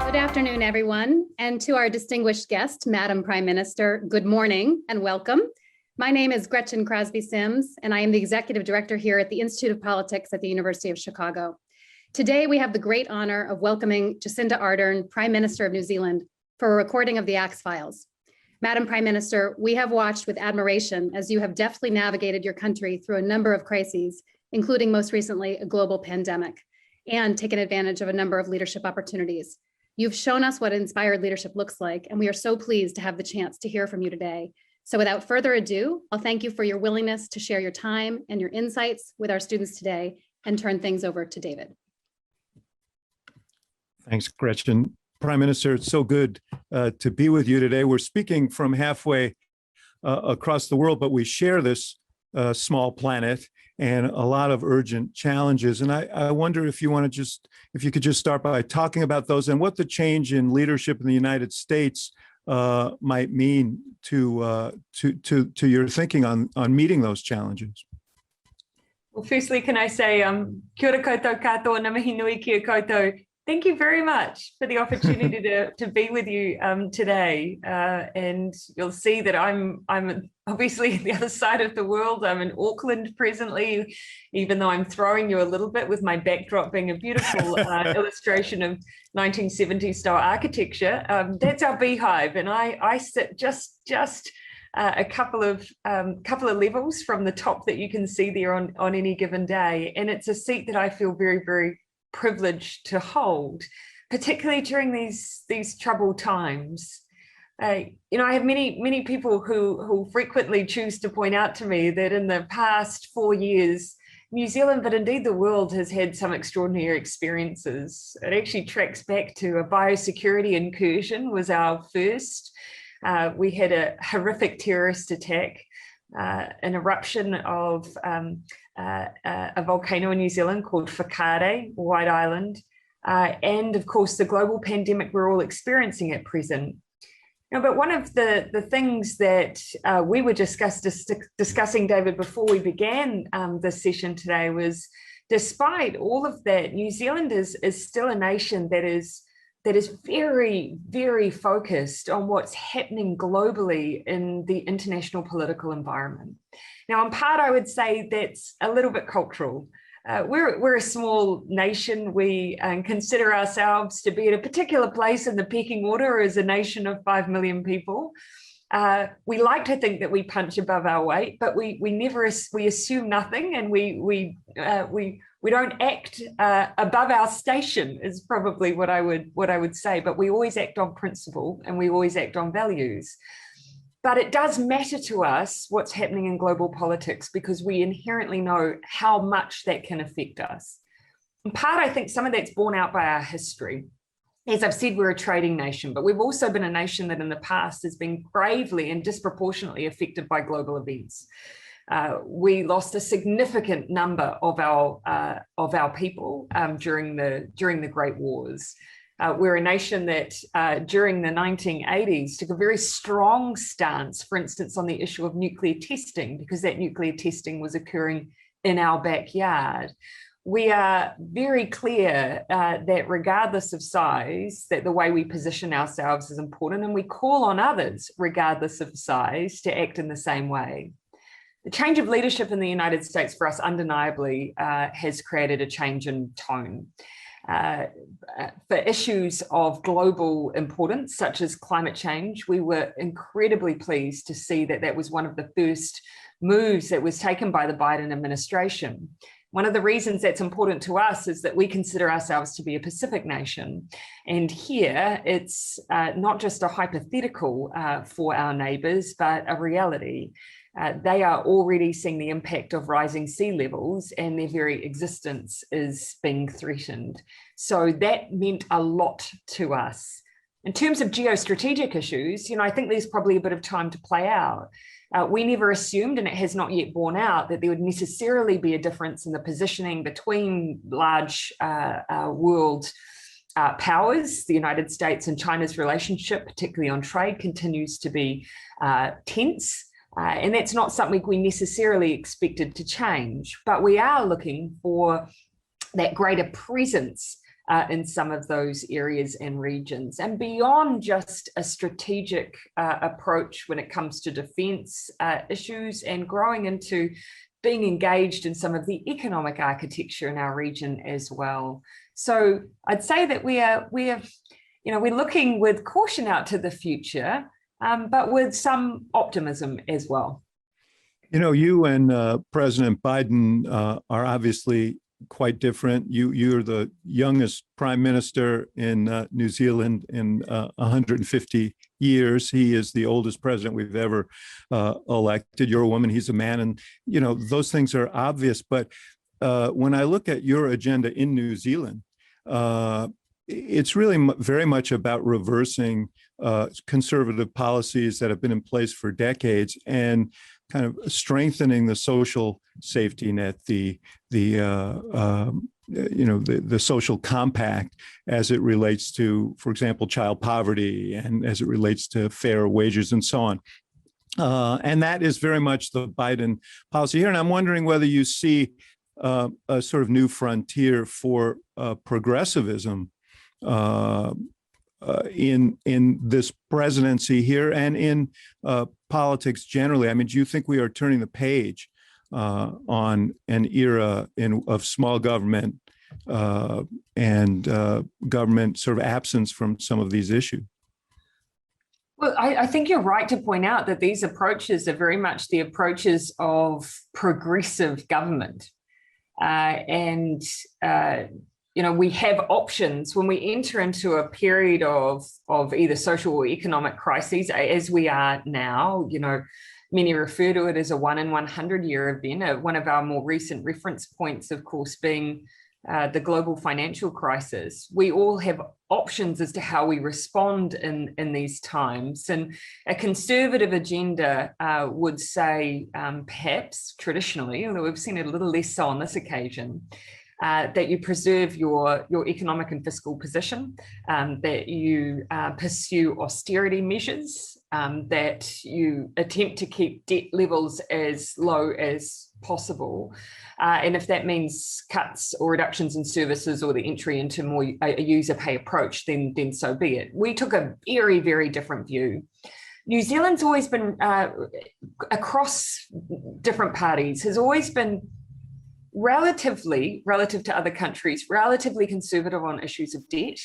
Good afternoon, everyone. And to our distinguished guest, Madam Prime Minister, good morning and welcome. My name is Gretchen Crosby Sims, and I am the Executive Director here at the Institute of Politics at the University of Chicago. Today, we have the great honor of welcoming Jacinda Ardern, Prime Minister of New Zealand, for a recording of the Axe Files. Madam Prime Minister, we have watched with admiration as you have deftly navigated your country through a number of crises, including most recently a global pandemic, and taken advantage of a number of leadership opportunities. You've shown us what inspired leadership looks like, and we are so pleased to have the chance to hear from you today. So without further ado, I'll thank you for your willingness to share your time and your insights with our students today and turn things over to David. Thanks, Gretchen. Prime Minister, it's so good to be with you today. We're speaking from halfway across the world, but we share this small planet and a lot of urgent challenges. And I wonder if you could just start by talking about those and what the change in leadership in the United States might mean to your thinking on meeting those challenges. Well, firstly, can I say, kia ora koutou katoa, ngā mihi nui ki a koutou. Thank you very much for the opportunity to be with you today. And you'll see that I'm obviously at the other side of the world. I'm in Auckland presently, even though I'm throwing you a little bit with my backdrop being a beautiful illustration of 1970s style architecture. That's our beehive, and I sit just a couple of levels from the top that you can see there on any given day. And it's a seat that I feel very, very privileged to hold, particularly during these troubled times. I have many people who frequently choose to point out to me that in the past 4 years, New Zealand, but indeed the world, has had some extraordinary experiences. It actually tracks back to a biosecurity incursion was our first. We had a horrific terrorist attack, an eruption of a volcano in New Zealand called Whakaare, White Island, and of course the global pandemic we're all experiencing at present. But one of the things that we were discussing, David, before we began this session today was, despite all of that, New Zealand is still a nation that is very, very focused on what's happening globally in the international political environment. Now, in part, I would say that's a little bit cultural. We're a small nation. We consider ourselves to be at a particular place in the pecking order as a nation of 5 million people. We like to think that we punch above our weight, but we assume nothing, and we don't act above our station, is probably what I would say. But we always act on principle, and we always act on values. But it does matter to us what's happening in global politics, because we inherently know how much that can affect us. In part, I think some of that's borne out by our history. As I've said, we're a trading nation, but we've also been a nation that in the past has been gravely and disproportionately affected by global events. We lost a significant number of our people during the Great Wars. We're a nation that during the 1980s took a very strong stance, for instance, on the issue of nuclear testing, because that nuclear testing was occurring in our backyard. We are very clear that regardless of size, that the way we position ourselves is important, and we call on others, regardless of size, to act in the same way. The change of leadership in the United States for us undeniably has created a change in tone. For issues of global importance, such as climate change, we were incredibly pleased to see that that was one of the first moves that was taken by the Biden administration. One of the reasons that's important to us is that we consider ourselves to be a Pacific nation. And here it's not just a hypothetical for our neighbours, but a reality. They are already seeing the impact of rising sea levels, and their very existence is being threatened. So that meant a lot to us. In terms of geostrategic issues, I think there's probably a bit of time to play out. We never assumed, and it has not yet borne out, that there would necessarily be a difference in the positioning between large world powers. The United States and China's relationship, particularly on trade, continues to be tense. And that's not something we necessarily expected to change, but we are looking for that greater presence in some of those areas and regions. And beyond just a strategic approach when it comes to defense issues, and growing into being engaged in some of the economic architecture in our region as well. So I'd say that we're looking with caution out to the future, but with some optimism as well. You know, you and President Biden are obviously quite different. You're the youngest prime minister in New Zealand in 150 years. He is the oldest president we've ever elected. You're a woman, he's a man. And, you know, those things are obvious. But when I look at your agenda in New Zealand, it's really very much about reversing conservative policies that have been in place for decades and kind of strengthening the social safety net, the social compact as it relates to, for example, child poverty, and as it relates to fair wages and so on. And that is very much the Biden policy here. And I'm wondering whether you see a sort of new frontier for progressivism in this presidency here and in politics generally. I mean, do you think we are turning the page on an era of small government and government sort of absence from some of these issues? Well, I think you're right to point out that these approaches are very much the approaches of progressive government. We have options when we enter into a period of either social or economic crises, as we are now. You know, many refer to it as a 1 in 100 year event. One of our more recent reference points, of course, being the global financial crisis. We all have options as to how we respond in these times. And a conservative agenda would say, perhaps traditionally, although we've seen it a little less so on this occasion, that you preserve your economic and fiscal position, that you pursue austerity measures, that you attempt to keep debt levels as low as possible. And if that means cuts or reductions in services or the entry into more a user pay approach, then so be it. We took a very, very different view. New Zealand's always been, across different parties, has always been relative to other countries, relatively conservative on issues of debt.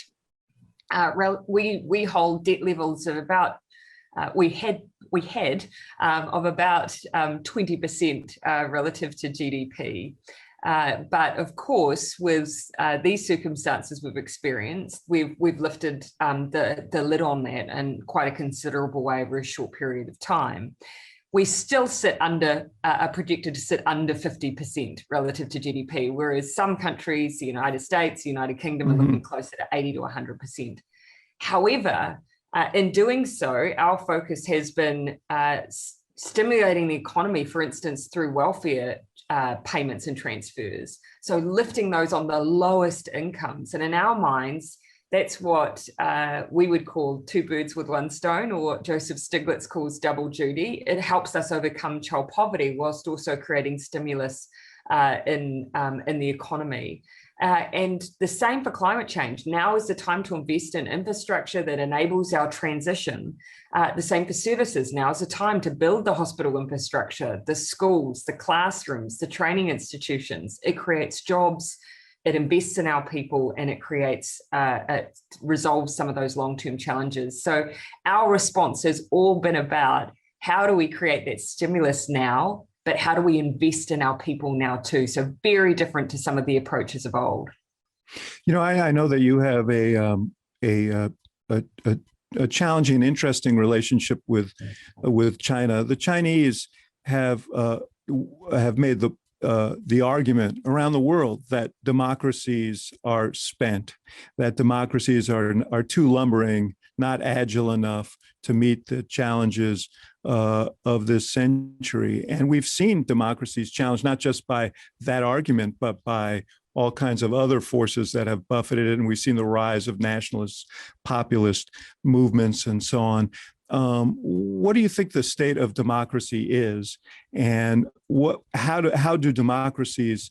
We hold debt levels of about, we had of about 20% relative to GDP. But of course, with these circumstances we've experienced, we've lifted the lid on that in quite a considerable way over a short period of time. We still are projected to sit under 50% relative to GDP, whereas some countries, the United States, the United Kingdom, are looking closer to 80 to 100%. However, in doing so, our focus has been stimulating the economy, for instance, through welfare payments and transfers. So lifting those on the lowest incomes. And in our minds, that's what we would call two birds with one stone, or what Joseph Stiglitz calls double duty. It helps us overcome child poverty whilst also creating stimulus in the economy. And the same for climate change. Now is the time to invest in infrastructure that enables our transition. The same for services. Now is the time to build the hospital infrastructure, the schools, the classrooms, the training institutions. It creates jobs, it invests in our people, and it resolves some of those long-term challenges. So our response has all been about how do we create that stimulus now, but how do we invest in our people now too? So very different to some of the approaches of old. You know, I know that you have a challenging, interesting relationship with China. The Chinese have made the argument around the world that democracies are spent, that democracies are too lumbering, not agile enough to meet the challenges of this century. And we've seen democracies challenged not just by that argument, but by all kinds of other forces that have buffeted it. And we've seen the rise of nationalist, populist movements and so on. What do you think the state of democracy is, and how do democracies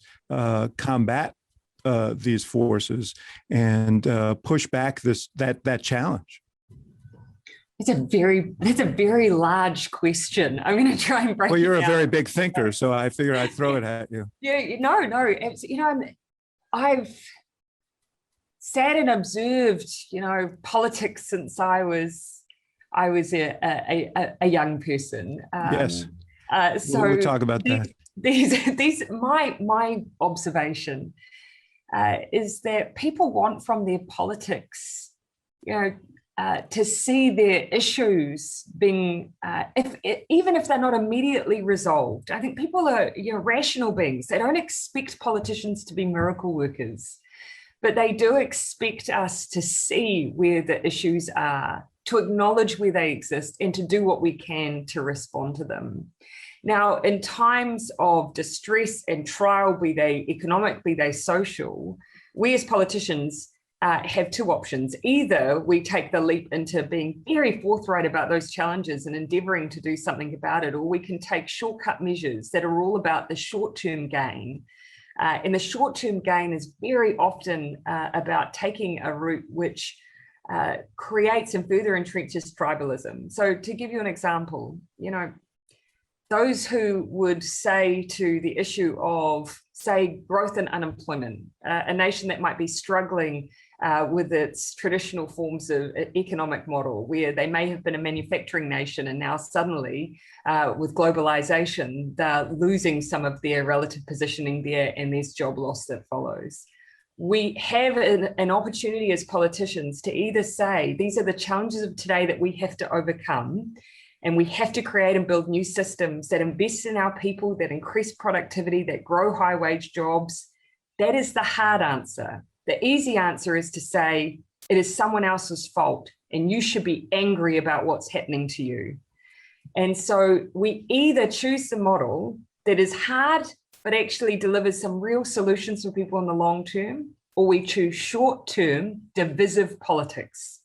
combat these forces and push back that challenge? That's a very large question. I'm going to try and break it down. Well, you're a very big thinker, so I figure I'd throw it at you. Yeah, no, I've sat and observed, politics since I was a young person. Yes. So we'll talk about that. My observation is that people want from their politics, to see their issues being, even if they're not immediately resolved. I think people are rational beings. They don't expect politicians to be miracle workers, but they do expect us to see where the issues are, to acknowledge where they exist, and to do what we can to respond to them. Now, in times of distress and trial, be they economic, be they social, we as politicians have two options. Either we take the leap into being very forthright about those challenges and endeavoring to do something about it, or we can take shortcut measures that are all about the short-term gain. And the short-term gain is very often about taking a route which creates and further entrenches tribalism. So to give you an example, those who would say to the issue of, say, growth and unemployment, a nation that might be struggling with its traditional forms of economic model, where they may have been a manufacturing nation and now suddenly, with globalization, they're losing some of their relative positioning there, and there's job loss that follows. We have an opportunity as politicians to either say, these are the challenges of today that we have to overcome, and we have to create and build new systems that invest in our people, that increase productivity, that grow high wage jobs. That is the hard answer. The easy answer is to say, it is someone else's fault and you should be angry about what's happening to you. And so we either choose the model that is hard, but actually delivers some real solutions for people in the long term, or we choose short-term divisive politics.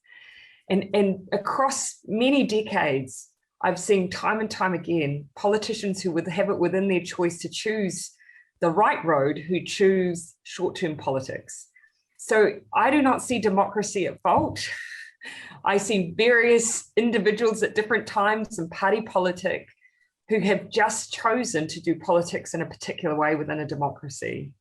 And across many decades, I've seen time and time again, politicians who would have it within their choice to choose the right road, who choose short-term politics. So I do not see democracy at fault. I see various individuals at different times in party politic who have just chosen to do politics in a particular way within a democracy.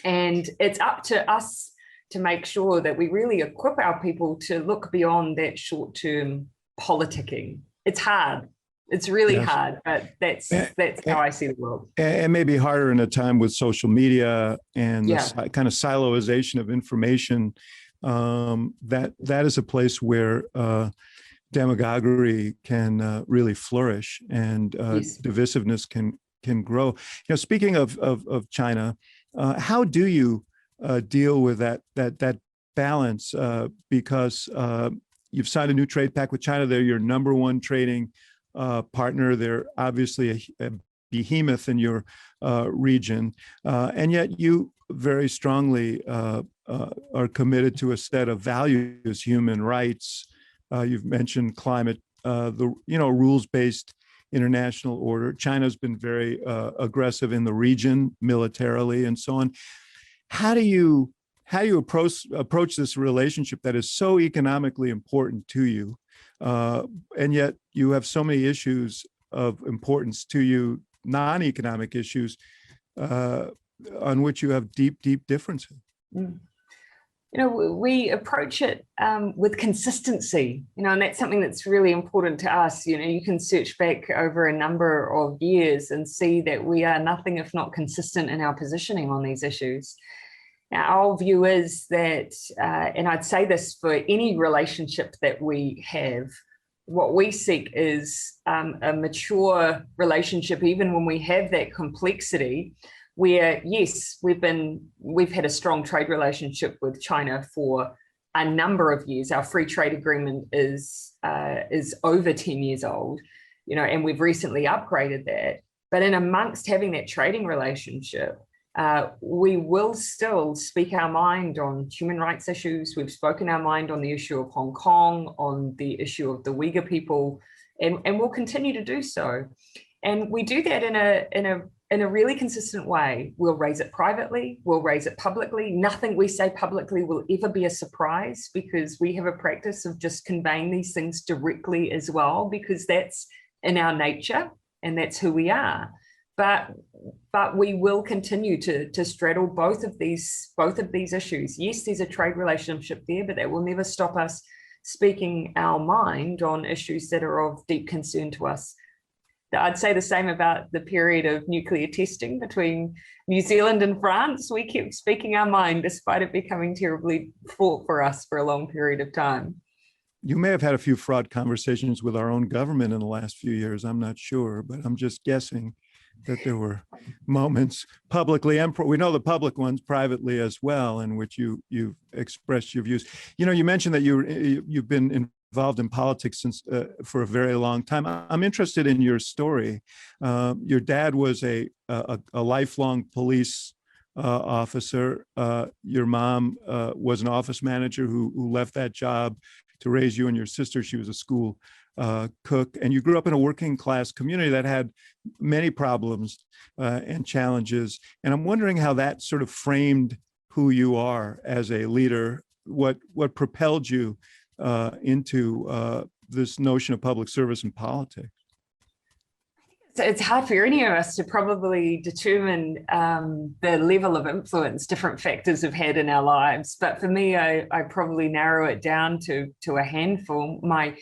And it's up to us to make sure that we really equip our people to look beyond that short-term politicking. It's hard. It's really hard, but that's how I see the world. And maybe harder in a time with social media and the kind of siloization of information. That is a place where demagoguery can really flourish, and divisiveness can grow. Speaking of China, how do you deal with that balance? Because you've signed a new trade pact with China. They're your number one trading partner. They're obviously a behemoth in your region, and yet you very strongly are committed to a set of values, human rights. You've mentioned climate, the rules-based international order. China's been very aggressive in the region militarily and so on. How do you approach this relationship that is so economically important to you, and yet you have so many issues of importance to you, non-economic issues, on which you have deep differences? We approach it with consistency, and that's something that's really important to us. You can search back over a number of years and see that we are nothing if not consistent in our positioning on these issues. Now, our view is that, and I'd say this for any relationship that we have, what we seek is a mature relationship, even when we have that complexity, where, yes, we've had a strong trade relationship with China for a number of years. Our free trade agreement is over 10 years old, and we've recently upgraded that. But in amongst having that trading relationship, we will still speak our mind on human rights issues. We've spoken our mind on the issue of Hong Kong, on the issue of the Uyghur people, and we'll continue to do so. And we do that in in a really consistent way. We'll raise it privately, we'll raise it publicly. Nothing we say publicly will ever be a surprise, because we have a practice of just conveying these things directly as well, because that's in our nature and that's who we are. But we will continue to straddle both of these issues. Yes, there's a trade relationship there, but that will never stop us speaking our mind on issues that are of deep concern to us. I'd say the same about the period of nuclear testing between New Zealand and France. We kept speaking our mind despite it becoming terribly fraught for us for a long period of time. You may have had a few fraught conversations with our own government in the last few years. I'm not sure, but I'm just guessing that there were moments publicly, and we know the public ones privately as well, in which you expressed your views. You know, you mentioned that you've been involved in politics since for a very long time. I'm interested in your story. Your dad was a lifelong police officer. Your mom was an office manager who left that job to raise you and your sister. She was a school cook, and you grew up in a working class community that had many problems and challenges. And I'm wondering how that sort of framed who you are as a leader, what propelled you into this notion of public service and politics. So it's hard for any of us to probably determine the level of influence different factors have had in our lives. But for me, I probably narrow it down to a handful. My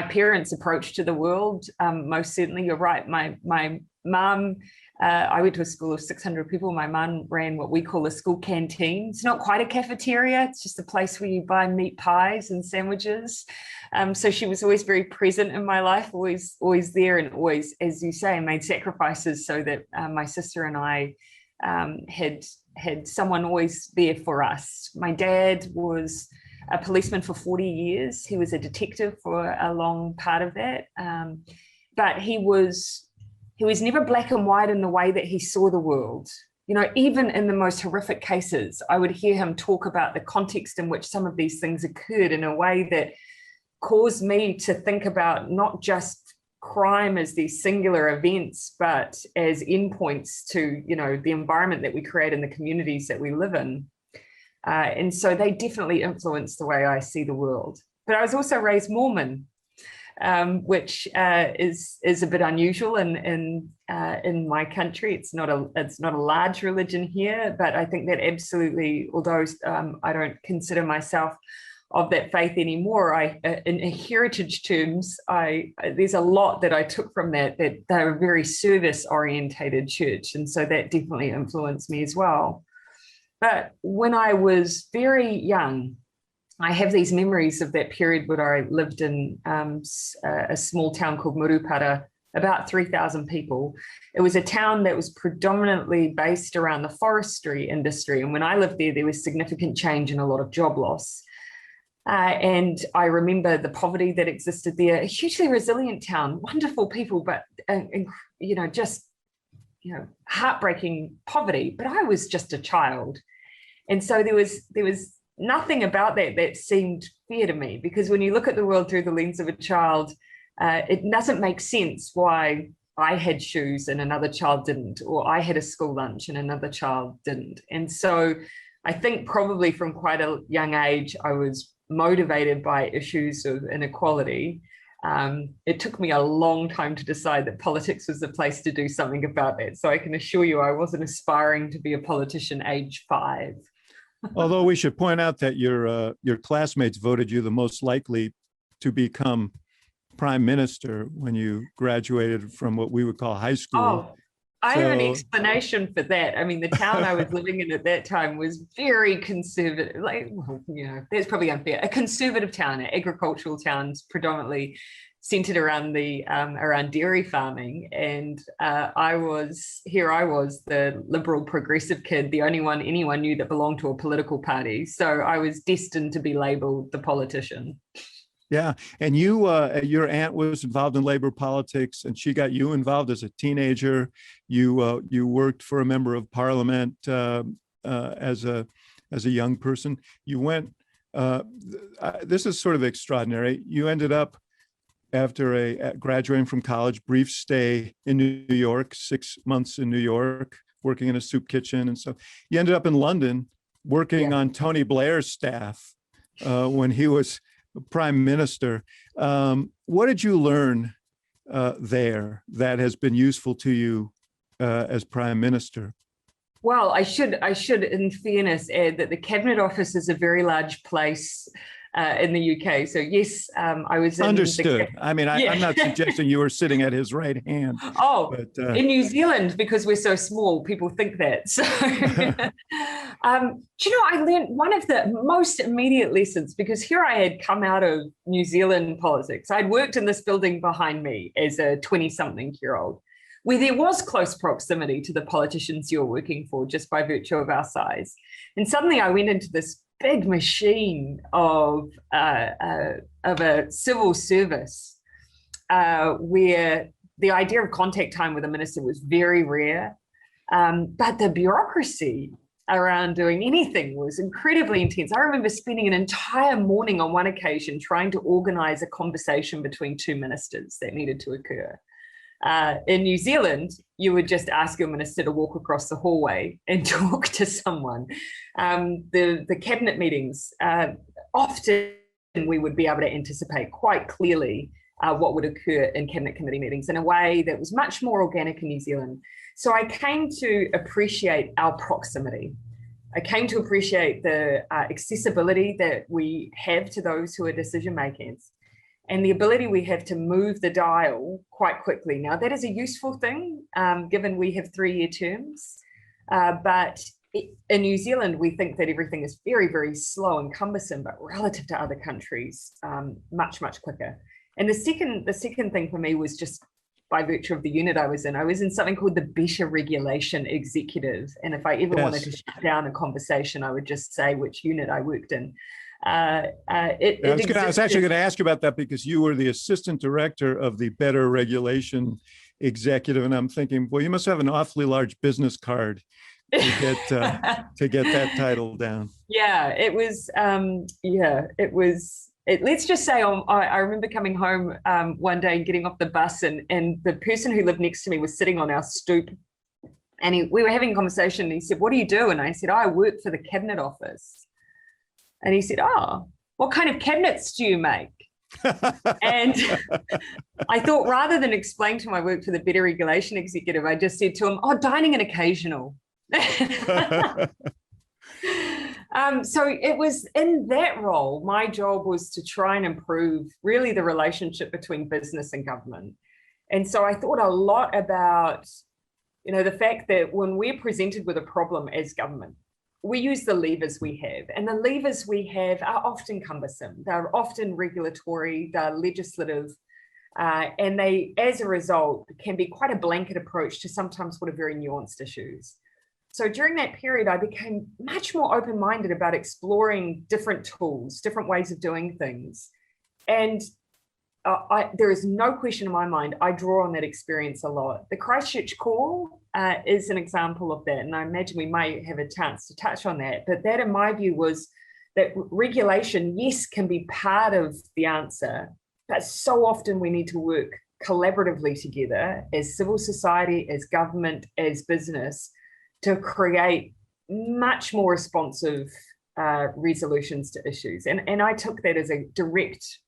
parents' approach to the world, most certainly, you're right. My mum, I went to a school of 600 people. My mum ran what we call a school canteen. It's not quite a cafeteria. It's just a place where you buy meat pies and sandwiches. So she was always very present in my life, always there, and always, as you say, made sacrifices so that my sister and I had someone always there for us. My dad was a policeman for 40 years. He was a detective for a long part of that. But he was never black and white in the way that he saw the world. You know, even in the most horrific cases, I would hear him talk about the context in which some of these things occurred in a way that caused me to think about not just crime as these singular events, but as endpoints to, you know, the environment that we create in the communities that we live in. And so they definitely influenced the way I see the world. But I was also raised Mormon, which is a bit unusual in my country. It's not a large religion here, but I think that absolutely, although I don't consider myself of that faith anymore, in heritage terms, there's a lot that I took from that they're a very service-orientated church, and so that definitely influenced me as well. But when I was very young, I have these memories of that period where I lived in a small town called Murupara, about 3,000 people. It was a town that was predominantly based around the forestry industry, and when I lived there was significant change and a lot of job loss. And I remember the poverty that existed there, a hugely resilient town, wonderful people, but, heartbreaking poverty. But I was just a child. And so there was nothing about that seemed fair to me, because when you look at the world through the lens of a child, it doesn't make sense why I had shoes and another child didn't, or I had a school lunch and another child didn't. And so I think probably from quite a young age, I was motivated by issues of inequality. It took me a long time to decide that politics was the place to do something about that. So I can assure you I wasn't aspiring to be a politician age 5. Although we should point out that your classmates voted you the most likely to become prime minister when you graduated from what we would call high school. Oh, I have an explanation for that. I mean, the town I was living in at that time was very conservative. That's probably unfair. A conservative town, an agricultural town, predominantly centered around around dairy farming. And I was the liberal progressive kid, the only one anyone knew that belonged to a political party. So I was destined to be labeled the politician. Yeah, and your aunt was involved in labor politics, and she got you involved as a teenager. You worked for a member of parliament as a young person. You went. This is sort of extraordinary. You ended up after graduating from college, brief stay in New York, 6 months in New York, working in a soup kitchen and stuff. You ended up in London working on Tony Blair's staff when he was prime minister. What did you learn there that has been useful to you as prime minister? Well, I should, in fairness, add that the Cabinet Office is a very large place in the UK. So yes, I was in understood. I'm not suggesting you were sitting at his right hand. Oh, but, in New Zealand, because we're so small, people think that. So, I learned one of the most immediate lessons, because here I had come out of New Zealand politics. I'd worked in this building behind me as a 20-something-year-old, where there was close proximity to the politicians you're working for just by virtue of our size. And suddenly I went into this big machine of a civil service where the idea of contact time with a minister was very rare, but the bureaucracy around doing anything was incredibly intense. I remember spending an entire morning on one occasion trying to organize a conversation between two ministers that needed to occur. In New Zealand, you would just ask your minister to walk across the hallway and talk to someone. The cabinet meetings, often we would be able to anticipate quite clearly what would occur in cabinet committee meetings in a way that was much more organic in New Zealand. So I came to appreciate our proximity. I came to appreciate the accessibility that we have to those who are decision makers, and the ability we have to move the dial quite quickly. Now, that is a useful thing, given we have 3-year terms. But in New Zealand, we think that everything is very, very slow and cumbersome, but relative to other countries, much, much quicker. And the second thing for me was just by virtue of the unit I was in something called the Better Regulation Executive. And if I ever wanted to shut down a conversation, I would just say which unit I worked in. I was actually going to ask you about that, because you were the assistant director of the Better Regulation Executive, and I'm thinking, well, you must have an awfully large business card to get that title down. Yeah, it was. Let's just say, I remember coming home one day and getting off the bus, and the person who lived next to me was sitting on our stoop, and we were having a conversation. And he said, "What do you do?" And I said, "I work for the Cabinet Office." And he said, "Oh, what kind of cabinets do you make?" And I thought, rather than explain to him I work for the Better Regulation Executive, I just said to him, "Oh, dining and occasional." So it was in that role, my job was to try and improve really the relationship between business and government. And so I thought a lot about, the fact that when we're presented with a problem as government, we use the levers we have, and the levers we have are often cumbersome. They're often regulatory, they're legislative, and they, as a result, can be quite a blanket approach to sometimes what are very nuanced issues. So during that period, I became much more open-minded about exploring different tools, different ways of doing things. And there is no question in my mind, I draw on that experience a lot. The Christchurch call is an example of that. And I imagine we may have a chance to touch on that. But that, in my view, was that regulation, yes, can be part of the answer, but so often we need to work collaboratively together as civil society, as government, as business, to create much more responsive resolutions to issues. And I took that as a direct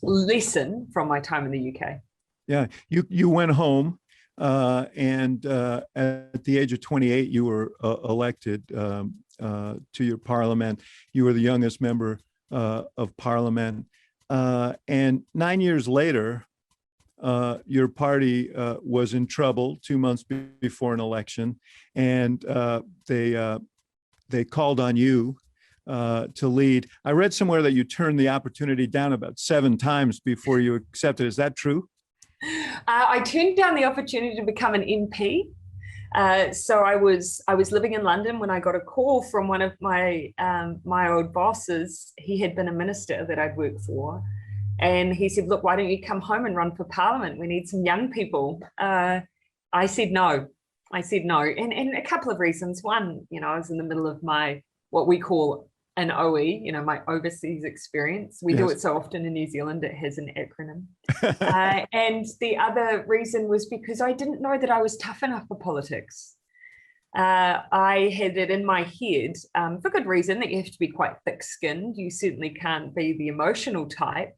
lesson from my time in the UK. Yeah, you went home, and at the age of 28, you were elected to your parliament. You were the youngest member of parliament, and 9 years later, your party was in trouble 2 months before an election, and they called on you to lead. I read somewhere that you turned the opportunity down about 7 times before you accepted. Is that true? I turned down the opportunity to become an MP. So I was living in London when I got a call from one of my old bosses. He had been a minister that I'd worked for. And he said, "Look, why don't you come home and run for parliament? We need some young people." I said no. And a couple of reasons. One, I was in the middle of my, what we call an OE, my overseas experience. We do it so often in New Zealand, it has an acronym. And the other reason was because I didn't know that I was tough enough for politics. I had it in my head, for good reason, that you have to be quite thick-skinned. You certainly can't be the emotional type.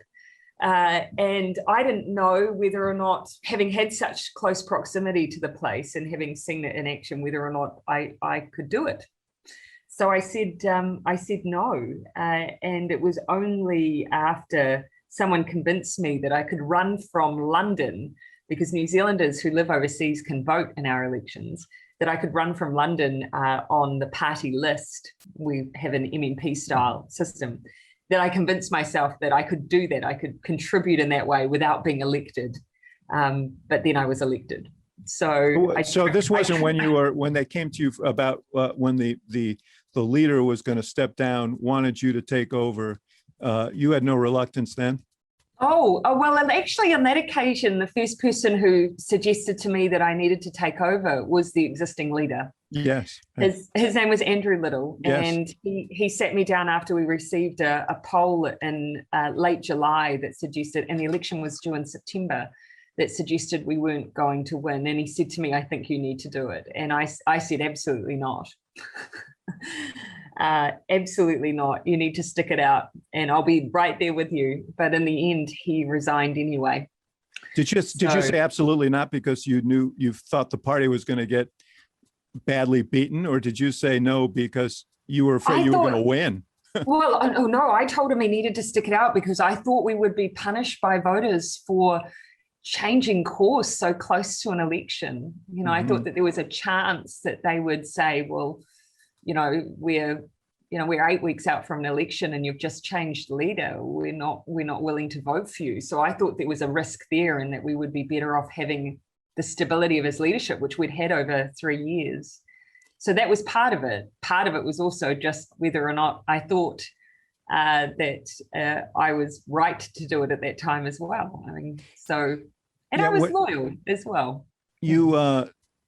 And I didn't know whether or not, having had such close proximity to the place and having seen it in action, whether or not I could do it. So I said no. And it was only after someone convinced me that I could run from London, because New Zealanders who live overseas can vote in our elections, that I could run from London on the party list. We have an MMP style system, that I convinced myself that I could do that. I could contribute in that way without being elected. But then I was elected. So this wasn't when they came to you about when the leader was going to step down, wanted you to take over. You had no reluctance then? Oh, well, and actually on that occasion, the first person who suggested to me that I needed to take over was the existing leader. Yes. His name was Andrew Little. Yes. And he sat me down after we received a poll in late July that suggested, and the election was due in September, that suggested we weren't going to win. And he said to me, I think you need to do it. And I said, absolutely not. Absolutely not. You need to stick it out and I'll be right there with you. But in the end, he resigned anyway. Did you say absolutely not because you thought the party was going to get badly beaten, or did you say no because you were afraid you were going to win? Well, no, I told him he needed to stick it out because I thought we would be punished by voters for changing course so close to an election. I thought that there was a chance that they would say, well, we're 8 weeks out from an election and you've just changed the leader. We're not willing to vote for you. So I thought there was a risk there and that we would be better off having the stability of his leadership, which we'd had over 3 years. So that was part of it. Part of it was also just whether or not I thought that I was right to do it at that time as well. I was loyal as well.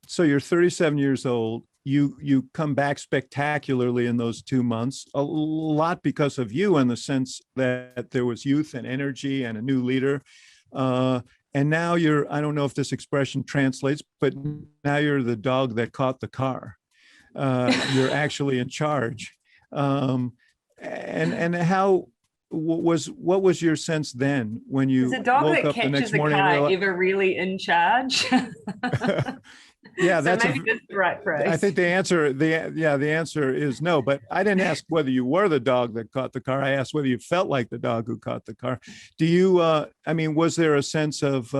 So you're 37 years old. You come back spectacularly in those 2 months, a lot because of you, in the sense that there was youth and energy and a new leader. And now I don't know if this expression translates, but now you're the dog that caught the car. You're actually in charge. And what was your sense then when you woke up the next morning? Is a dog that catches a car ever really in charge? Yeah, that's the right phrase. I think the answer is no. But I didn't ask whether you were the dog that caught the car. I asked whether you felt like the dog who caught the car. Do you? Was there a sense of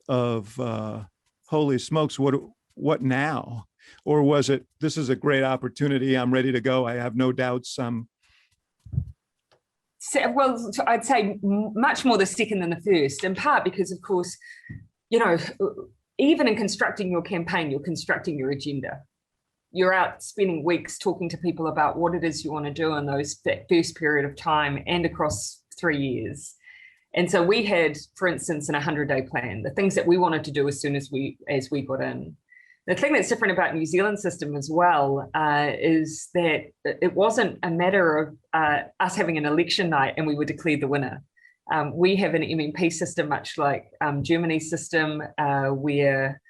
holy smokes, what now? Or was it, this is a great opportunity, I'm ready to go, I have no doubts? Well, I'd say much more the second than the first, in part because, of course, even in constructing your campaign, you're constructing your agenda. You're out spending weeks talking to people about what it is you want to do in that first period of time and across 3 years. And so we had, for instance, an 100-day plan, the things that we wanted to do as soon as we got in. The thing that's different about New Zealand system as well is that it wasn't a matter of us having an election night and we would declare the winner. We have an MMP system, much like Germany's system, where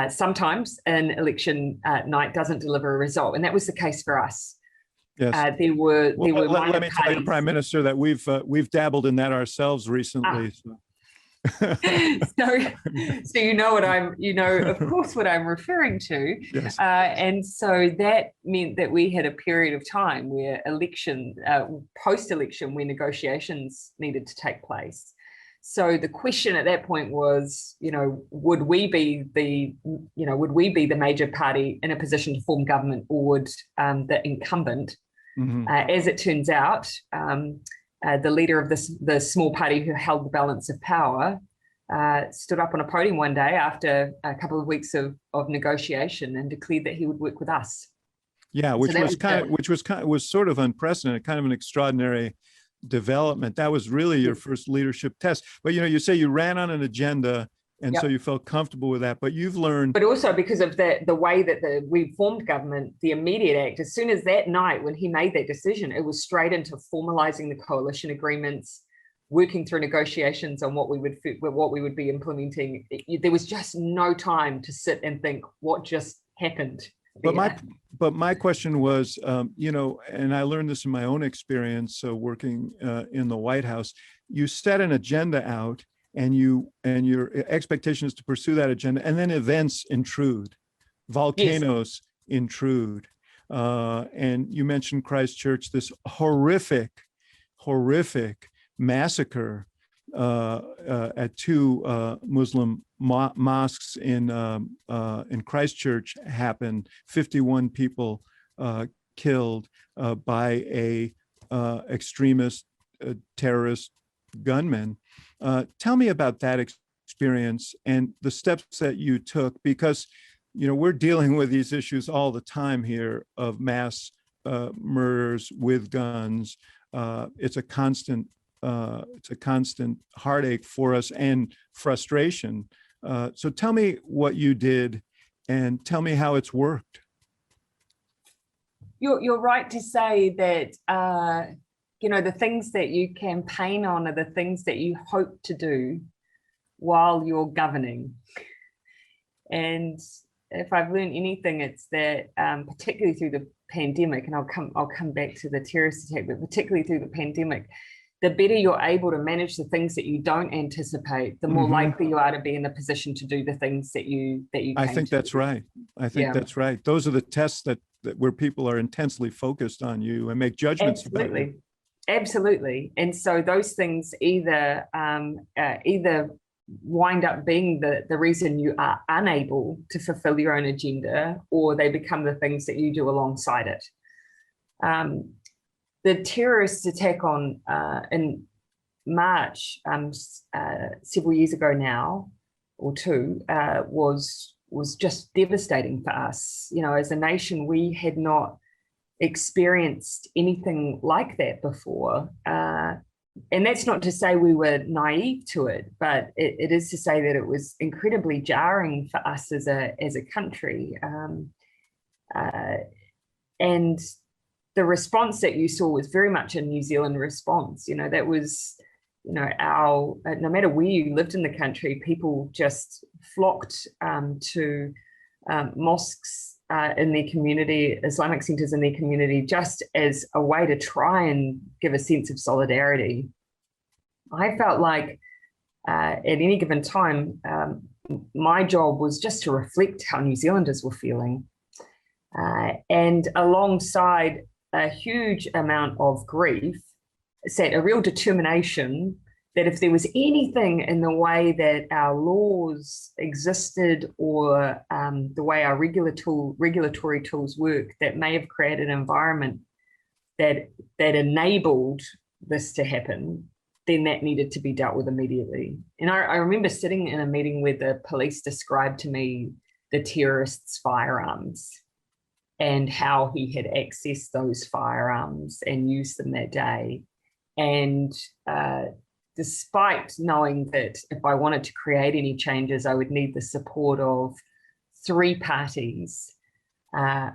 sometimes an election night doesn't deliver a result. And that was the case for us. Yes. Let me tell you, Prime Minister, that we've dabbled in that ourselves recently. So of course what I'm referring to. Yes. And so that meant that we had a period of time where post-election, where negotiations needed to take place. So the question at that point was, would we be the major party in a position to form government, or would the incumbent? Mm-hmm. As it turns out, the leader of the small party who held the balance of power stood up on a podium one day after a couple of weeks of negotiation and declared that he would work with us. Yeah, which was sort of unprecedented, kind of an extraordinary development. That was really your first leadership test. But you say you ran on an agenda And so you felt comfortable with that, but you've learned. But also because of the way that we formed government, the immediate act, as soon as that night when he made that decision, it was straight into formalizing the coalition agreements, working through negotiations on what we would be implementing. There was just no time to sit and think what just happened. But my question was, and I learned this in my own experience working in the White House. You set an agenda out, and your expectation is to pursue that agenda, and then events intrude, volcanoes intrude, and you mentioned Christchurch, this horrific massacre at two Muslim mosques in Christchurch happened. 51 people killed by a extremist terrorist gunman. Tell me about that experience and the steps that you took, because we're dealing with these issues all the time here of mass murders with guns. It's a constant heartache for us and frustration. So tell me what you did and tell me how it's worked. You're right to say that the things that you campaign on are the things that you hope to do while you're governing. And if I've learned anything, it's that particularly through the pandemic, and I'll come back to the terrorist attack, but particularly through the pandemic, the better you're able to manage the things that you don't anticipate, the more likely you are to be in the position to do the things that you I think that's right. I think that's right. Those are the tests that where people are intensely focused on you and make judgments about you. Absolutely. And so those things either wind up being the reason you are unable to fulfill your own agenda, or they become the things that you do alongside it. The terrorist attack in March, several years ago now, or two, was just devastating for us. As a nation, we had not experienced anything like that before. And that's not to say we were naive to it, but it is to say that it was incredibly jarring for us as a country. And the response that you saw was very much a New Zealand response. That was, no matter where you lived in the country, people just flocked to mosques in their community, Islamic centers in their community, just as a way to try and give a sense of solidarity. I felt like at any given time, my job was just to reflect how New Zealanders were feeling. And alongside a huge amount of grief, sat a real determination that if there was anything in the way that our laws existed or the way our regulatory tools work that may have created an environment that enabled this to happen, then that needed to be dealt with immediately. And I remember sitting in a meeting where the police described to me the terrorist's firearms and how he had accessed those firearms and used them that day. And despite knowing that if I wanted to create any changes, I would need the support of 3 parties, I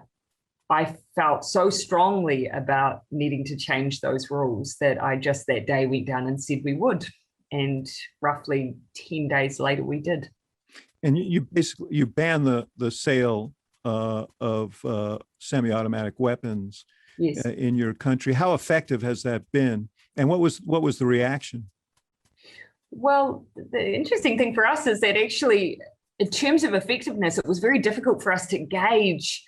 felt so strongly about needing to change those rules that I just that day went down and said we would. And roughly 10 days later, we did. And you basically banned the sale of semi-automatic weapons in your country. How effective has that been? And what was the reaction? Well, the interesting thing for us is that actually, in terms of effectiveness, it was very difficult for us to gauge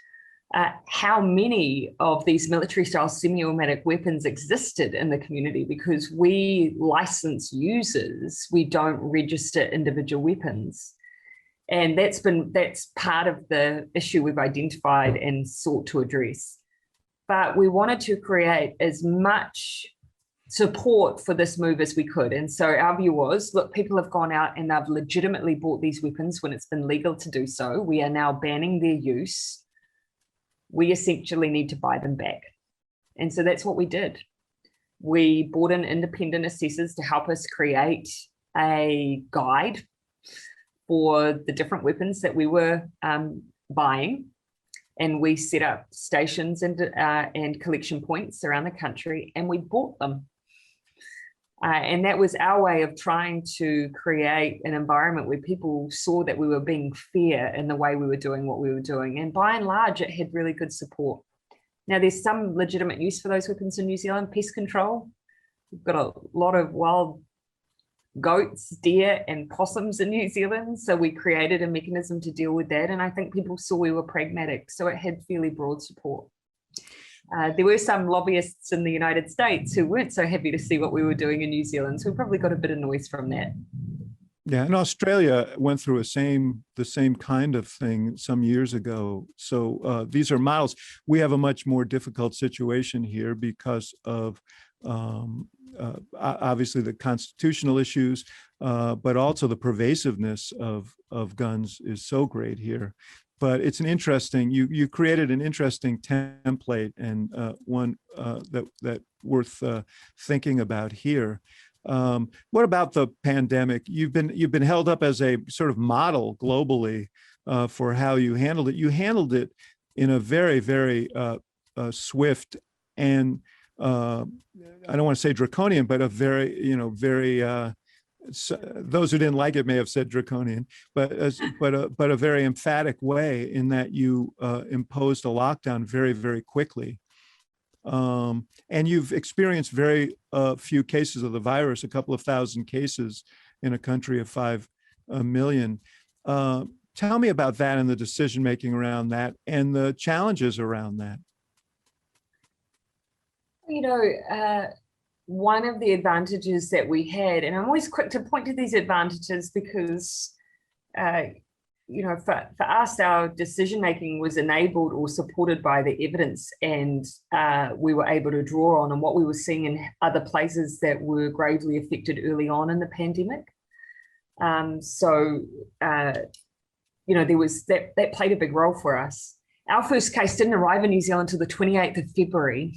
how many of these military-style semi-automatic weapons existed in the community, because we license users, we don't register individual weapons. And that's part of the issue we've identified and sought to address. But we wanted to create as much support for this move as we could. And so our view was, look, people have gone out and they've legitimately bought these weapons when it's been legal to do so. We are now banning their use. We essentially need to buy them back. And so that's what we did. We brought in independent assessors to help us create a guide for the different weapons that we were buying. And we set up stations and collection points around the country, and we bought them. And that was our way of trying to create an environment where people saw that we were being fair in the way we were doing what we were doing. And by and large, it had really good support. Now, there's some legitimate use for those weapons in New Zealand. Pest control. We've got a lot of wild goats, deer, and possums in New Zealand. So we created a mechanism to deal with that. And I think people saw we were pragmatic. So it had fairly broad support. There were some lobbyists in the United States who weren't so happy to see what we were doing in New Zealand. So we probably got a bit of noise from that. Yeah, and Australia went through the same kind of thing some years ago. So these are models. We have a much more difficult situation here because of obviously the constitutional issues, but also the pervasiveness of guns is so great here. But it's an interesting, you created an interesting template, and one that worth thinking about here. What about the pandemic? You've been held up as a sort of model globally for how you handled it. You handled it in a very, very swift and I don't want to say draconian, but a very, very. Those who didn't like it may have said draconian, but a very emphatic way in that you imposed a lockdown very, very quickly. And you've experienced very few cases of the virus, a couple of thousand cases in a country of 5 million. Tell me about that and the decision making around that and the challenges around that. One of the advantages that we had, and I'm always quick to point to these advantages because, for us, our decision-making was enabled or supported by the evidence, and we were able to draw on what we were seeing in other places that were gravely affected early on in the pandemic. There was that played a big role for us. Our first case didn't arrive in New Zealand until the 28th of February.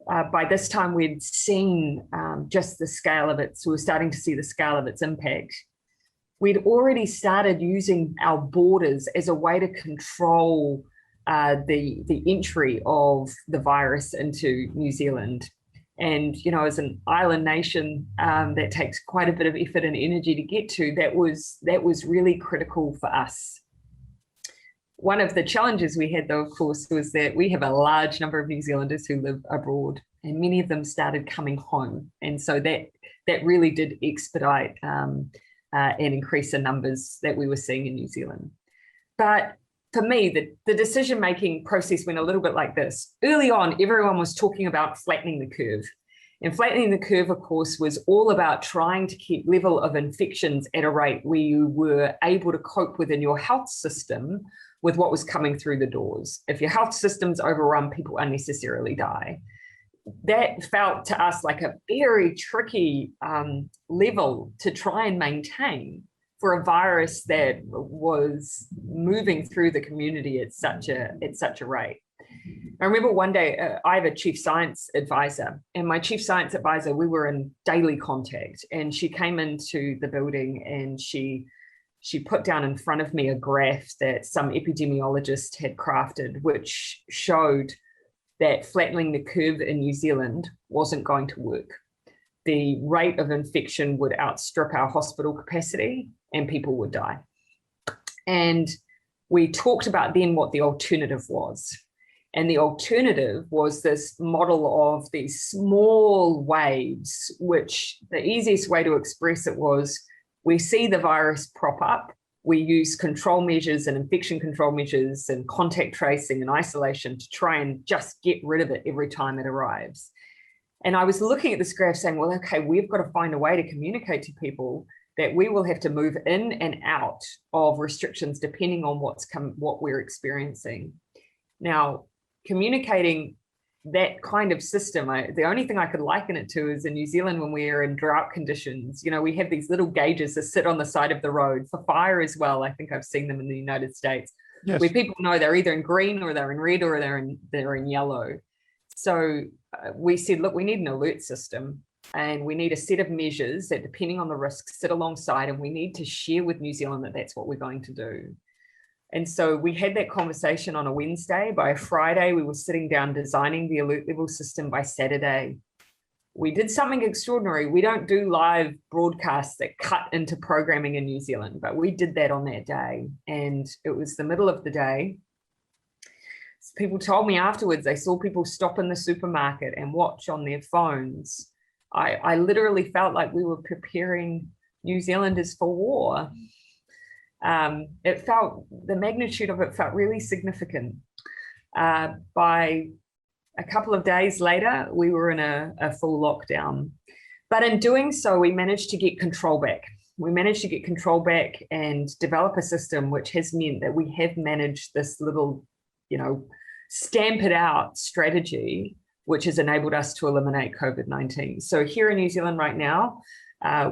By this time, we'd seen just the scale of it, so we're starting to see the scale of its impact. We'd already started using our borders as a way to control the entry of the virus into New Zealand. And, as an island nation that takes quite a bit of effort and energy to get to, that was really critical for us. One of the challenges we had, though, of course, was that we have a large number of New Zealanders who live abroad, and many of them started coming home. And so that really did expedite and increase the numbers that we were seeing in New Zealand. But for me, the decision-making process went a little bit like this. Early on, everyone was talking about flattening the curve. And flattening the curve, of course, was all about trying to keep level of infections at a rate where you were able to cope within your health system with what was coming through the doors. If your health system's overrun, people unnecessarily die. That felt to us like a very tricky level to try and maintain for a virus that was moving through the community at such a rate. I remember one day, I have a chief science advisor, and my chief science advisor, we were in daily contact, and she came into the building and she put down in front of me a graph that some epidemiologist had crafted, which showed that flattening the curve in New Zealand wasn't going to work. The rate of infection would outstrip our hospital capacity and people would die. And we talked about then what the alternative was. And the alternative was this model of these small waves, which the easiest way to express it was, we see the virus prop up, we use control measures and infection control measures and contact tracing and isolation to try and just get rid of it every time it arrives. And I was looking at this graph saying, well, okay, we've got to find a way to communicate to people that we will have to move in and out of restrictions depending on what we're experiencing. Now, communicating that kind of system, the only thing I could liken it to is in New Zealand when we are in drought conditions, we have these little gauges that sit on the side of the road for fire as well. I think I've seen them in the United States, yes, where people know they're either in green or they're in red or they're in yellow. So we said, look, we need an alert system. and we need a set of measures that, depending on the risks, sit alongside, and we need to share with New Zealand that that's what we're going to do. And so we had that conversation on a Wednesday. By a Friday, we were sitting down designing the alert level system. By Saturday, we did something extraordinary. We don't do live broadcasts that cut into programming in New Zealand, but we did that on that day. And it was the middle of the day. People told me afterwards they saw people stop in the supermarket and watch on their phones. I literally felt like we were preparing New Zealanders for war. The magnitude of it felt really significant. By a couple of days later, we were in a full lockdown. But in doing so, we managed to get control back. We managed to get control back and develop a system which has meant that we have managed this little, stamp it out strategy, which has enabled us to eliminate COVID-19. So here in New Zealand right now,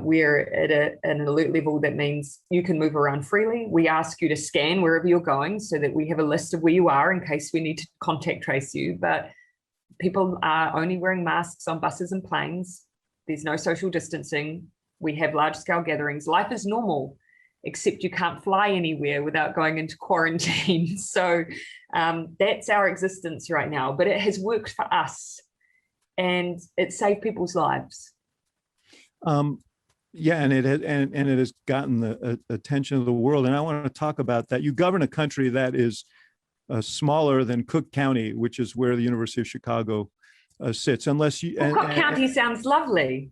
we're at an alert level that means you can move around freely. We ask you to scan wherever you're going so that we have a list of where you are in case we need to contact trace you. But people are only wearing masks on buses and planes. There's no social distancing. We have large scale gatherings. Life is normal, except you can't fly anywhere without going into quarantine. So that's our existence right now, but it has worked for us and it saved people's lives. Yeah, and it has gotten the attention of the world. And I want to talk about that. You govern a country that is smaller than Cook County, which is where the University of Chicago sits. Unless you, Cook County sounds lovely.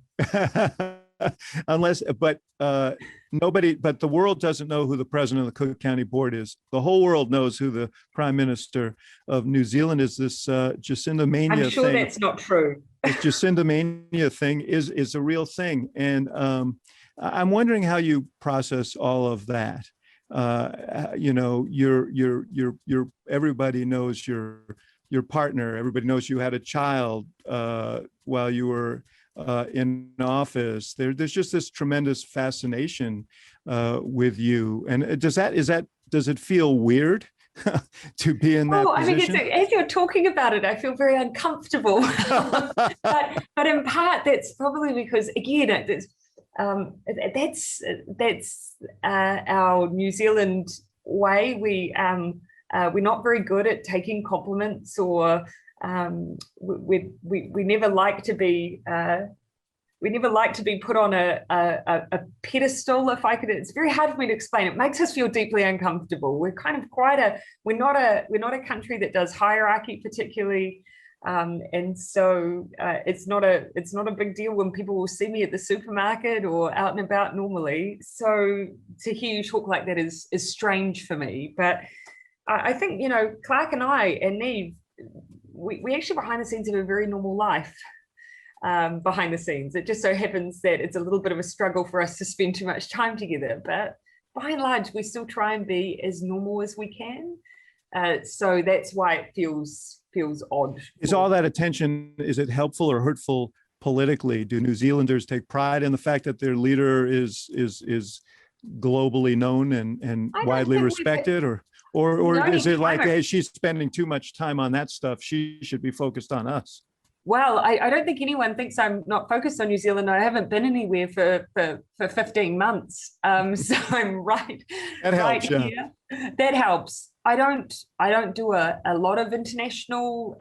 Nobody, but the world doesn't know who the president of the Cook County Board is. The whole world knows who the Prime Minister of New Zealand is. This Jacinda Mania I'm sure thing. That's not true. This Jacinda Mania thing is a real thing, and I'm wondering how you process all of that. Everybody knows your partner. Everybody knows you had a child while you were in office. There's just this tremendous fascination with you. And does it feel weird to be in that position? As you're talking about it, I feel very uncomfortable. but in part, that's probably because, again, that's our New Zealand way. We're not very good at taking compliments, or we never like to be put on a pedestal. If I could, it's very hard for me to explain. It makes us feel deeply uncomfortable. We're kind of we're not a country that does hierarchy particularly, and so it's not a big deal when people will see me at the supermarket or out and about normally. So to hear you talk like that is strange for me. But I think Clark and I and Neve, we actually behind the scenes have a very normal life. Behind the scenes, it just so happens that it's a little bit of a struggle for us to spend too much time together, but by and large we still try and be as normal as we can, so that's why it feels odd. Is all that attention, is it helpful or hurtful politically? Do New Zealanders take pride in the fact that their leader is globally known and widely respected, or is it like, hey, she's spending too much time on that stuff, she should be focused on us? Well, I don't think anyone thinks I'm not focused on New Zealand. I haven't been anywhere for 15 months. So I'm right. That helps, right here. That helps. I don't do a lot of international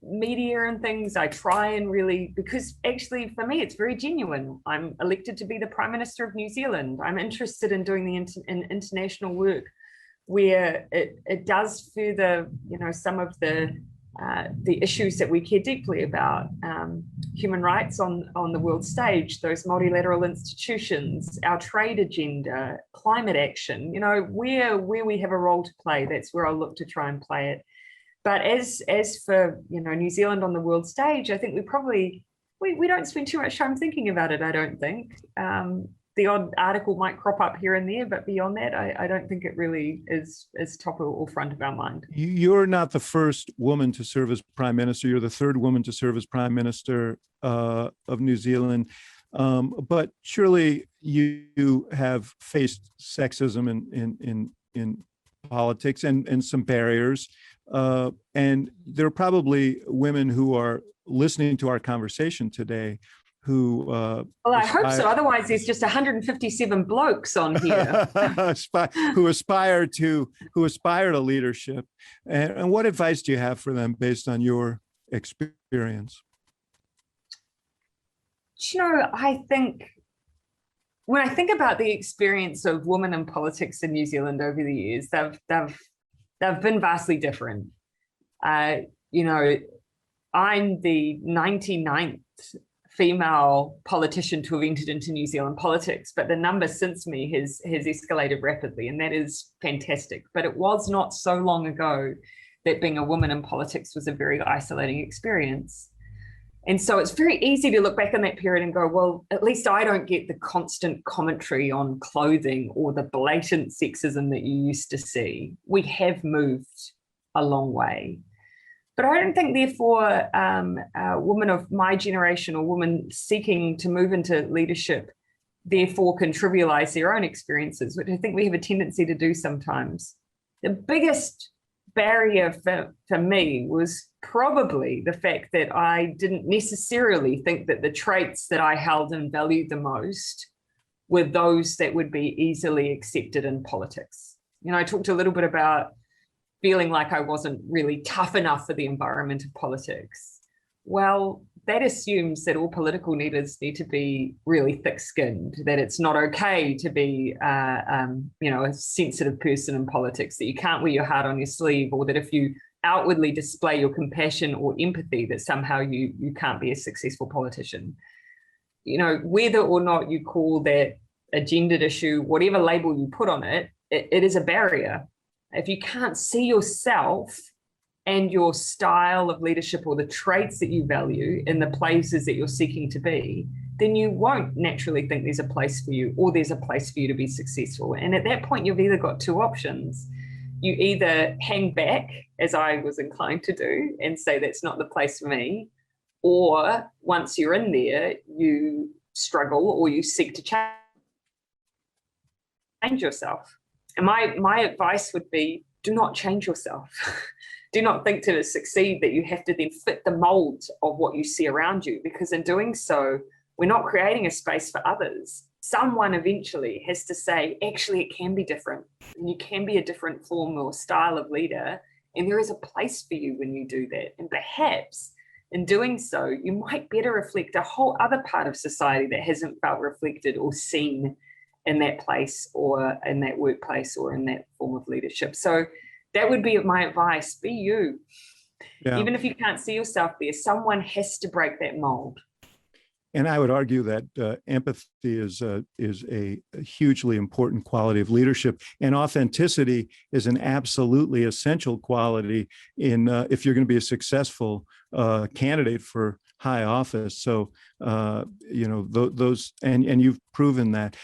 media and things. I try and really, because actually for me, it's very genuine. I'm elected to be the Prime Minister of New Zealand. I'm interested in doing the international work where it does further, some of the issues that we care deeply about, human rights on the world stage, those multilateral institutions, our trade agenda, climate action, where we have a role to play, that's where I'll look to try and play it. But as for, New Zealand on the world stage, I think we don't spend too much time thinking about it, I don't think. The odd article might crop up here and there, but beyond that, I don't think it really is top or front of our mind. You're not the first woman to serve as Prime Minister. You're the third woman to serve as Prime Minister of New Zealand. But surely you have faced sexism in politics and some barriers. And there are probably women who are listening to our conversation today who well, I hope so. Otherwise, there's just 157 blokes on here who aspire to leadership. And what advice do you have for them based on your experience? You know, I think when I think about the experience of women in politics in New Zealand over the years, they've been vastly different. You know, I'm the 99th female politician to have entered into New Zealand politics, but the number since me has escalated rapidly, and that is fantastic. But it was not so long ago that being a woman in politics was a very isolating experience. And so it's very easy to look back on that period and go, well, at least I don't get the constant commentary on clothing or the blatant sexism that you used to see. We have moved a long way. But I don't think, therefore, women of my generation or women seeking to move into leadership, therefore, can trivialize their own experiences, which I think we have a tendency to do sometimes. The biggest barrier for me was probably the fact that I didn't necessarily think that the traits that I held and valued the most were those that would be easily accepted in politics. You know, I talked a little bit about feeling like I wasn't really tough enough for the environment of politics. Well, that assumes that all political leaders need to be really thick-skinned, that it's not okay to be, you know, a sensitive person in politics, that you can't wear your heart on your sleeve, or that if you outwardly display your compassion or empathy, that somehow you can't be a successful politician. You know, whether or not you call that a gendered issue, whatever label you put on it, it is a barrier. If you can't see yourself and your style of leadership or the traits that you value in the places that you're seeking to be, then you won't naturally think there's a place for you, or there's a place for you to be successful. And at that point, you've either got two options. You either hang back, as I was inclined to do, and say that's not the place for me, or once you're in there, you struggle or you seek to change yourself. And my advice would be, do not change yourself. Do not think to succeed that you have to then fit the mold of what you see around you, because in doing so, we're not creating a space for others. Someone eventually has to say, actually, it can be different, and you can be a different form or style of leader, and there is a place for you when you do that. And perhaps in doing so, you might better reflect a whole other part of society that hasn't felt reflected or seen in that place or in that workplace or in that form of leadership. So that would be my advice. Be you. Yeah. Even if you can't see yourself there, someone has to break that mold. And I would argue that empathy is a hugely important quality of leadership, and authenticity is an absolutely essential quality in if you're going to be a successful candidate for high office. So you know, those, and you've proven that.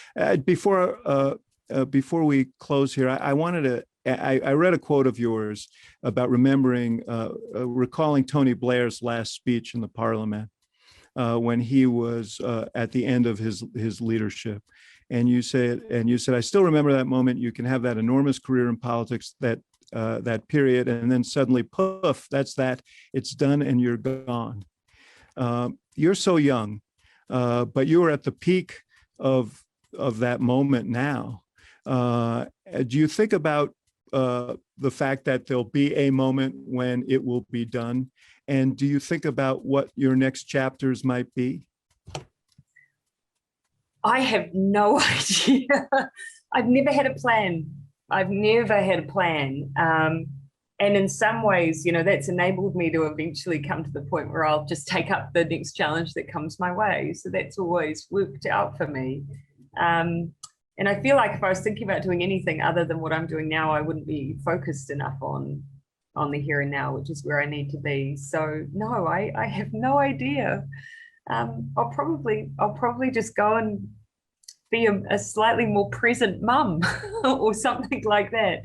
Before we close here, I wanted to. I read a quote of yours about recalling Tony Blair's last speech in the Parliament. When he was at the end of his leadership, and you said, I still remember that moment. You can have that enormous career in politics, that period, and then suddenly, poof, that's that. It's done, and you're gone. You're so young, but you are at the peak of that moment now. Do you think about the fact that there'll be a moment when it will be done? And do you think about what your next chapters might be? I have no idea. I've never had a plan. And in some ways, you know, that's enabled me to eventually come to the point where I'll just take up the next challenge that comes my way. So that's always worked out for me. And I feel like if I was thinking about doing anything other than what I'm doing now, I wouldn't be focused enough on the here and now, which is where I need to be. So no, I have no idea. I'll probably just go and be a slightly more present mum or something like that.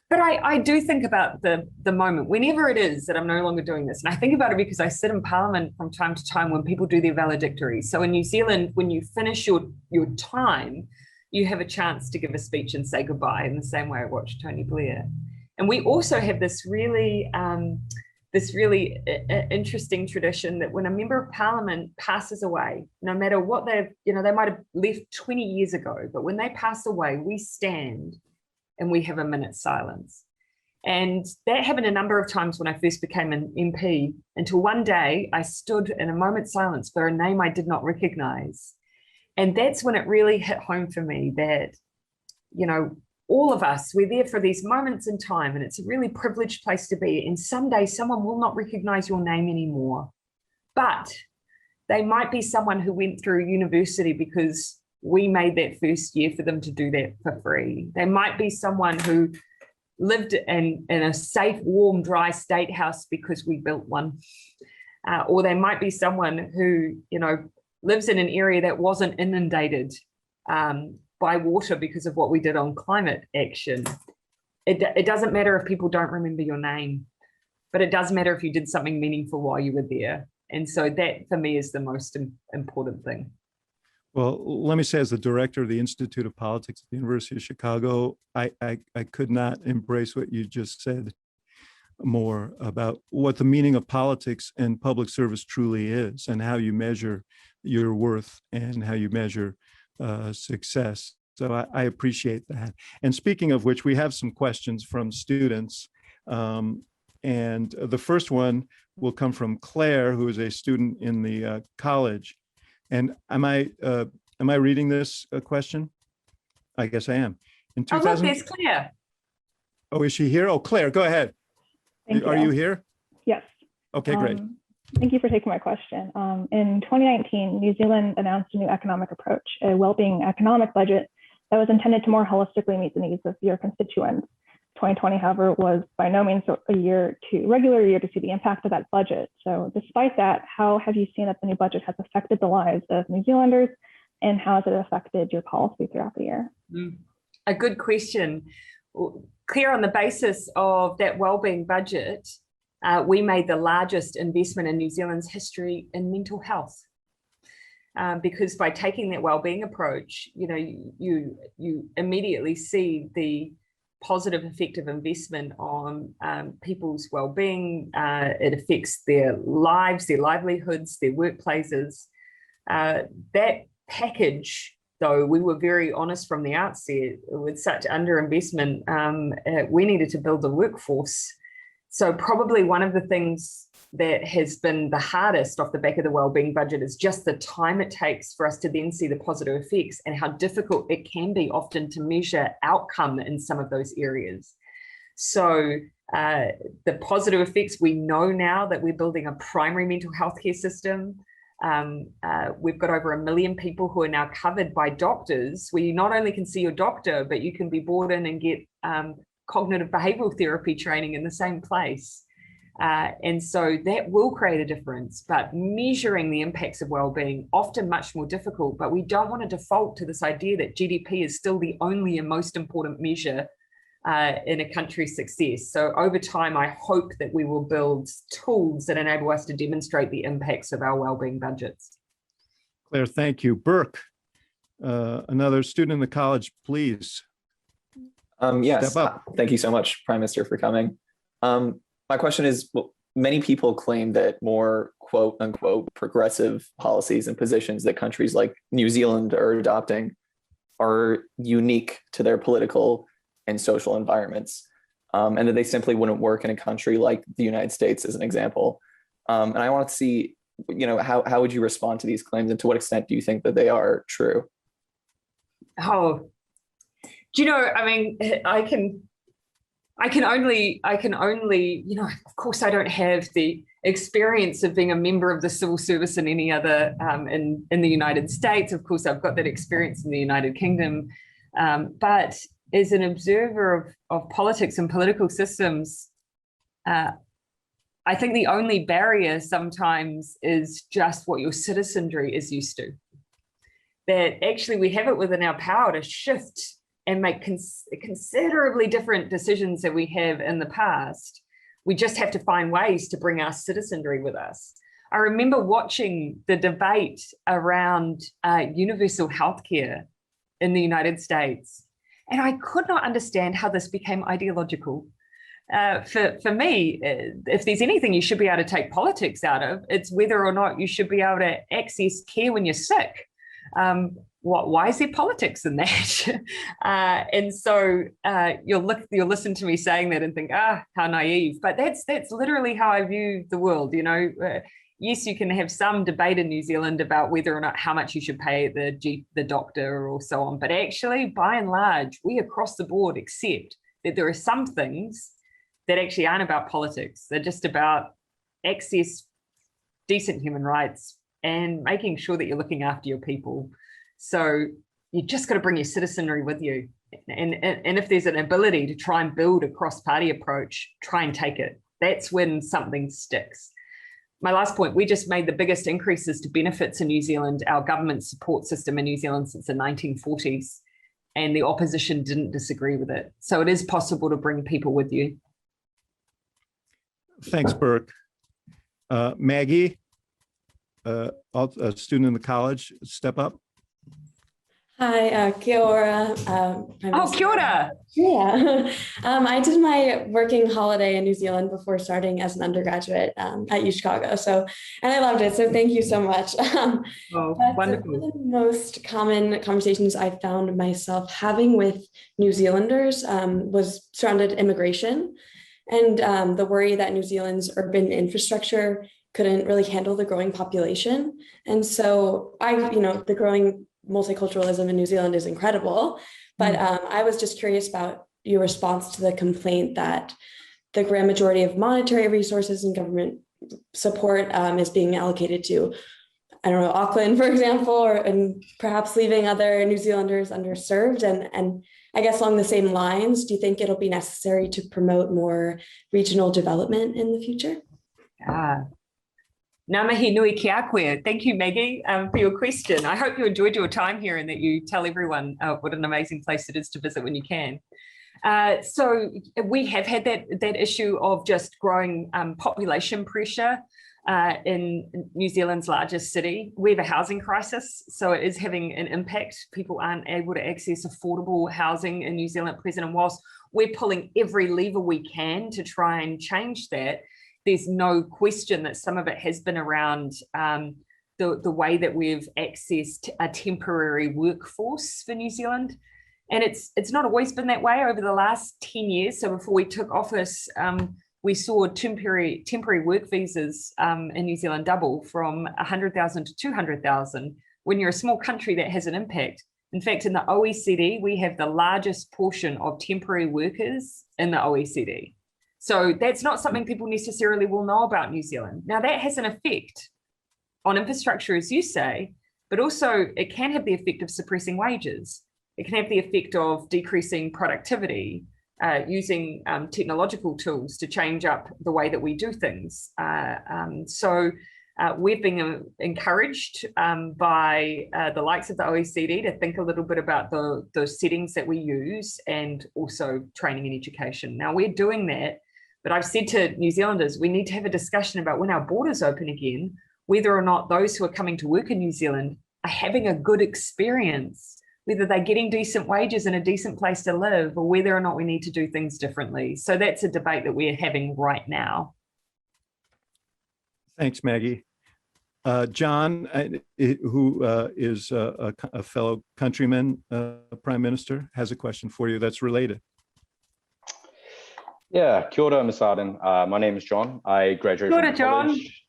But I do think about the moment, whenever it is that I'm no longer doing this. And I think about it because I sit in Parliament from time to time when people do their valedictory. So in New Zealand, when you finish your time, you have a chance to give a speech and say goodbye, in the same way I watched Tony Blair. And we also have this really this really interesting tradition that when a member of parliament passes away, no matter what they might have left 20 years ago, but when they pass away, we stand and we have a minute's silence. And that happened a number of times when I first became an MP, until one day I stood in a moment's silence for a name I did not recognize. And that's when it really hit home for me that, all of us, we're there for these moments in time, and it's a really privileged place to be. And someday someone will not recognize your name anymore, but they might be someone who went through university because we made that first year for them to do that for free. They might be someone who lived in a safe, warm, dry state house because we built one. Or they might be someone who, lives in an area that wasn't inundated by water because of what we did on climate action. It doesn't matter if people don't remember your name, but it does matter if you did something meaningful while you were there. And so that for me is the most important thing. Well, let me say, as the director of the Institute of Politics at the University of Chicago, I could not embrace what you just said more about what the meaning of politics and public service truly is, and how you measure your worth and how you measure success. So I appreciate that. And speaking of which, we have some questions from students. And the first one will come from Claire, who is a student in the college. And am I reading this question? I guess I am. In 2000. Look, there's Claire. Oh, is she here? Oh, Claire, go ahead. Are you here? Yes. Okay, great. Thank you for taking my question. In 2019, New Zealand announced a new economic approach, a well-being economic budget that was intended to more holistically meet the needs of your constituents. 2020, however, was by no means a regular year to see the impact of that budget. So despite that, how have you seen that the new budget has affected the lives of New Zealanders, and how has it affected your policy throughout the year? A good question. Claire, on the basis of that wellbeing budget, we made the largest investment in New Zealand's history in mental health. Because by taking that wellbeing approach, you immediately see the positive effect of investment on people's well-being. It affects their lives, their livelihoods, their workplaces. That package, though, we were very honest from the outset, with such underinvestment, we needed to build a workforce. So probably one of the things that has been the hardest off the back of the wellbeing budget is just the time it takes for us to then see the positive effects, and how difficult it can be often to measure outcome in some of those areas. So the positive effects, we know now that we're building a primary mental health care system. We've got over 1 million people who are now covered by doctors, where you not only can see your doctor, but you can be brought in and get cognitive behavioral therapy training in the same place. And so that will create a difference, but measuring the impacts of well-being, often much more difficult. But we don't want to default to this idea that GDP is still the only and most important measure in a country's success. So over time, I hope that we will build tools that enable us to demonstrate the impacts of our well-being budgets. Claire, thank you. Burke, another student in the college, please. Yes, Step up. Thank you so much, Prime Minister, for coming. My question is, many people claim that more quote unquote progressive policies and positions that countries like New Zealand are adopting are unique to their political and social environments, and that they simply wouldn't work in a country like the United States, as an example. And I want to see, how would you respond to these claims, and to what extent do you think that they are true? Oh, I can only, of course, I don't have the experience of being a member of the civil service in any other, in the United States. Of course, I've got that experience in the United Kingdom. But as an observer of politics and political systems, I think the only barrier sometimes is just what your citizenry is used to. That actually we have it within our power to shift and make considerably different decisions that we have in the past. We just have to find ways to bring our citizenry with us. I remember watching the debate around universal healthcare in the United States, and I could not understand how this became ideological. For me, if there's anything you should be able to take politics out of, it's whether or not you should be able to access care when you're sick. Why is there politics in that? And so you'll listen to me saying that and think, how naive. But that's literally how I view the world. Yes, you can have some debate in New Zealand about whether or not how much you should pay the doctor or so on. But actually, by and large, we across the board accept that there are some things that actually aren't about politics. They're just about access, decent human rights, and making sure that you're looking after your people. So you just got to bring your citizenry with you. And if there's an ability to try and build a cross-party approach, try and take it. That's when something sticks. My last point, we just made the biggest increases to benefits in New Zealand, our government support system in New Zealand since the 1940s, and the opposition didn't disagree with it. So it is possible to bring people with you. Thanks, Burke. Maggie, a student in the college, step up. Hi, kia ora. Kia ora. Yeah. I did my working holiday in New Zealand before starting as an undergraduate at UChicago. And I loved it. So thank you so much. Wonderful. One of the most common conversations I found myself having with New Zealanders was surrounded immigration and the worry that New Zealand's urban infrastructure couldn't really handle the growing population. And so the growing multiculturalism in New Zealand is incredible, but I was just curious about your response to the complaint that the grand majority of monetary resources and government support is being allocated to, I don't know, Auckland, for example, and perhaps leaving other New Zealanders underserved. And I guess along the same lines, do you think it'll be necessary to promote more regional development in the future? Ngā mihi nui ki a koe. Thank you, Maggie, for your question. I hope you enjoyed your time here and that you tell everyone what an amazing place it is to visit when you can. So we have had that issue of just growing population pressure in New Zealand's largest city. We have a housing crisis, so it is having an impact. People aren't able to access affordable housing in New Zealand at present. And whilst we're pulling every lever we can to try and change that, there's no question that some of it has been around the way that we've accessed a temporary workforce for New Zealand. And it's not always been that way over the last 10 years. So before we took office, we saw temporary work visas in New Zealand double from 100,000 to 200,000. When you're a small country, that has an impact. In fact, in the OECD, we have the largest portion of temporary workers in the OECD. So that's not something people necessarily will know about New Zealand. Now that has an effect on infrastructure, as you say, but also it can have the effect of suppressing wages. It can have the effect of decreasing productivity, using technological tools to change up the way that we do things. So we've been encouraged by the likes of the OECD to think a little bit about the settings that we use and also training and education. Now we're doing that. But I've said to New Zealanders, we need to have a discussion about when our borders open again, whether or not those who are coming to work in New Zealand are having a good experience, whether they're getting decent wages and a decent place to live, or whether or not we need to do things differently. So that's a debate that we're having right now. Thanks, Maggie. John, who is a fellow countryman, Prime Minister, has a question for you that's related. Yeah, kia ora, Ms. Ardern. My name is John. I graduated from college.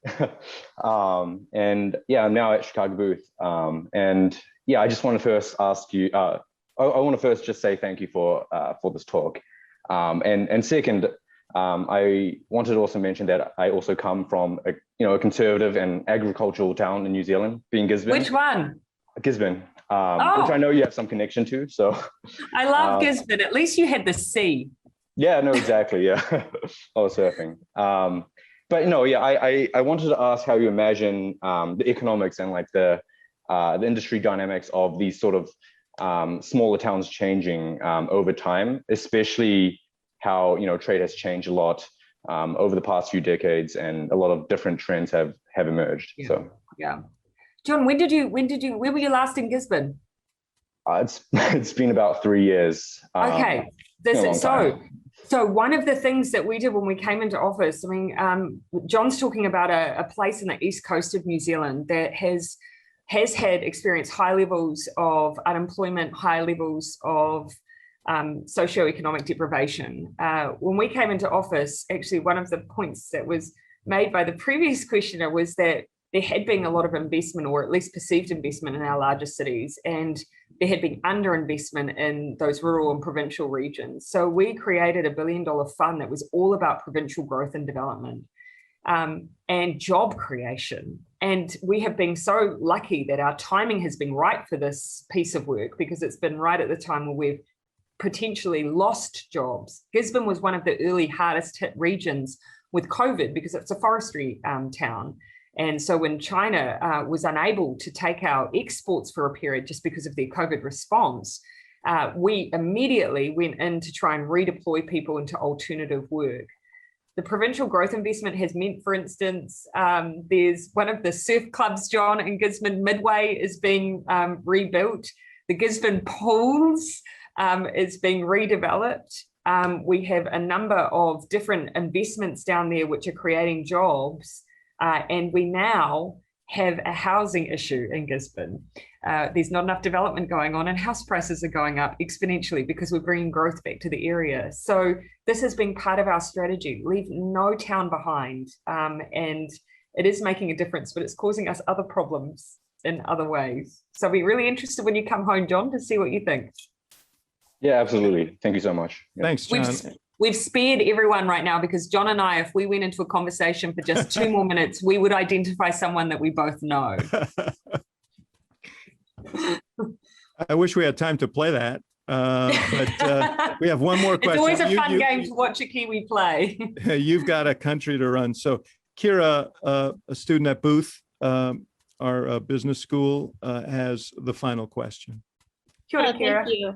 And yeah, I'm now at Chicago Booth. And yeah, I just want to first ask you, I want to first just say thank you for this talk. And second, I wanted to also mention that I also come from a conservative and agricultural town in New Zealand, being Gisborne. Which one? Gisborne, which I know you have some connection to. So I love Gisborne. At least you had the sea. Yeah, no, exactly. Yeah, I was surfing. But no, yeah, I wanted to ask how you imagine the economics and like the industry dynamics of these sort of smaller towns changing over time, especially how trade has changed a lot over the past few decades, and a lot of different trends have emerged. Yeah. So yeah, John, where were you last in Gisborne? it's been about 3 years. Okay, So one of the things that we did when we came into office, I mean, John's talking about a place in the east coast of New Zealand that has had experienced high levels of unemployment, high levels of socioeconomic deprivation. When we came into office, actually one of the points that was made by the previous questioner was that there had been a lot of investment, or at least perceived investment, in our larger cities, and there had been underinvestment in those rural and provincial regions. So we created a $1 billion fund that was all about provincial growth and development and job creation. And we have been so lucky that our timing has been right for this piece of work, because it's been right at the time where we've potentially lost jobs. Gisborne was one of the early hardest hit regions with COVID because it's a forestry town. And so when China was unable to take our exports for a period just because of their COVID response, we immediately went in to try and redeploy people into alternative work. The provincial growth investment has meant, for instance, there's one of the surf clubs, John, in Gisborne, Midway, is being rebuilt. The Gisborne pools is being redeveloped. We have a number of different investments down there which are creating jobs. And we now have a housing issue in Gisborne. There's not enough development going on, and house prices are going up exponentially because we're bringing growth back to the area. So this has been part of our strategy: leave no town behind. And it is making a difference, but it's causing us other problems in other ways. So we're really interested when you come home, John, to see what you think. Yeah, absolutely. Thank you so much. Yeah. Thanks, John. We've spared everyone right now, because John and I, if we went into a conversation for just 2 more minutes, we would identify someone that we both know. I wish we had time to play that, but we have one more question. It's always a fun game to watch a Kiwi play. You've got a country to run. So Kira, a student at Booth, our business school, has the final question. Thank you.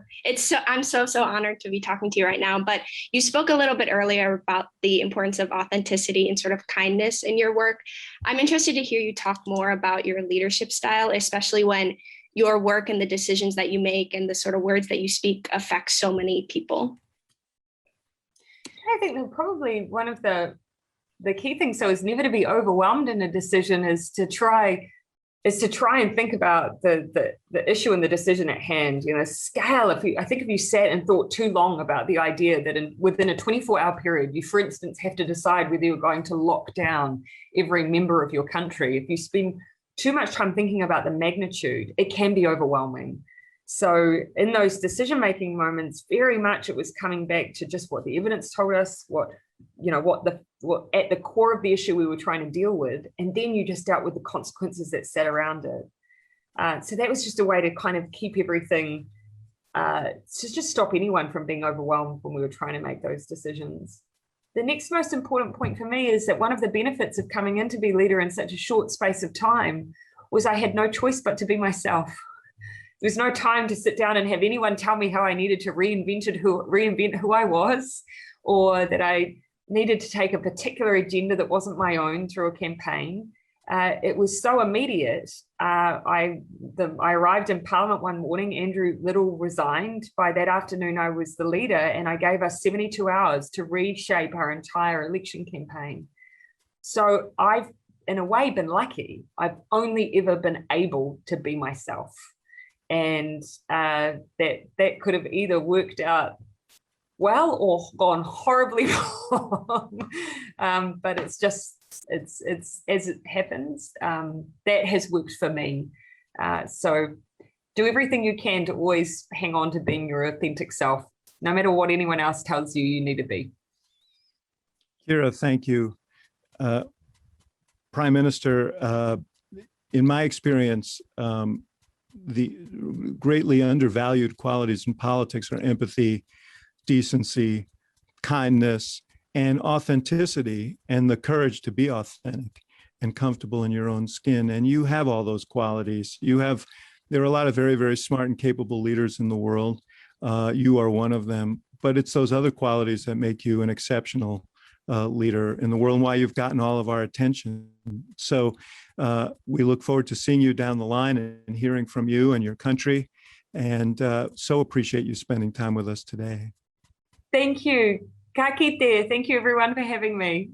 I'm so honored to be talking to you right now. But you spoke a little bit earlier about the importance of authenticity and sort of kindness in your work. I'm interested to hear you talk more about your leadership style, especially when your work and the decisions that you make and the sort of words that you speak affect so many people. I think that probably one of the key things, so, is never to be overwhelmed in a decision, is to try and think about the issue and the decision at hand. You know, scale. I think if you sat and thought too long about the idea that within a 24-hour period, you, for instance, have to decide whether you're going to lock down every member of your country, if you spend too much time thinking about the magnitude, it can be overwhelming. So in those decision-making moments, very much it was coming back to just what the evidence told us, what at the core of the issue we were trying to deal with, and then you just dealt with the consequences that sat around it. So that was just a way to kind of keep everything, to just stop anyone from being overwhelmed when we were trying to make those decisions. The next most important point for me is that one of the benefits of coming in to be leader in such a short space of time was I had no choice but to be myself. There was no time to sit down and have anyone tell me how I needed to reinvent who I was, or that I needed to take a particular agenda that wasn't my own through a campaign. It was so immediate. I arrived in Parliament one morning, Andrew Little resigned. By that afternoon, I was the leader, and I gave us 72 hours to reshape our entire election campaign. So I've, in a way, been lucky. I've only ever been able to be myself. And that could have either worked out well or gone horribly wrong. But it's as it happens, that has worked for me. So do everything you can to always hang on to being your authentic self, no matter what anyone else tells you you need to be. Kira, thank you. Prime Minister, in my experience, the greatly undervalued qualities in politics are empathy, decency, kindness, and authenticity, and the courage to be authentic and comfortable in your own skin. And you have all those qualities. There are a lot of very, very smart and capable leaders in the world. You are one of them, but it's those other qualities that make you an exceptional leader in the world, and why you've gotten all of our attention. So we look forward to seeing you down the line and hearing from you and your country, and so appreciate you spending time with us today. Thank you. Ka kite. Thank you everyone for having me.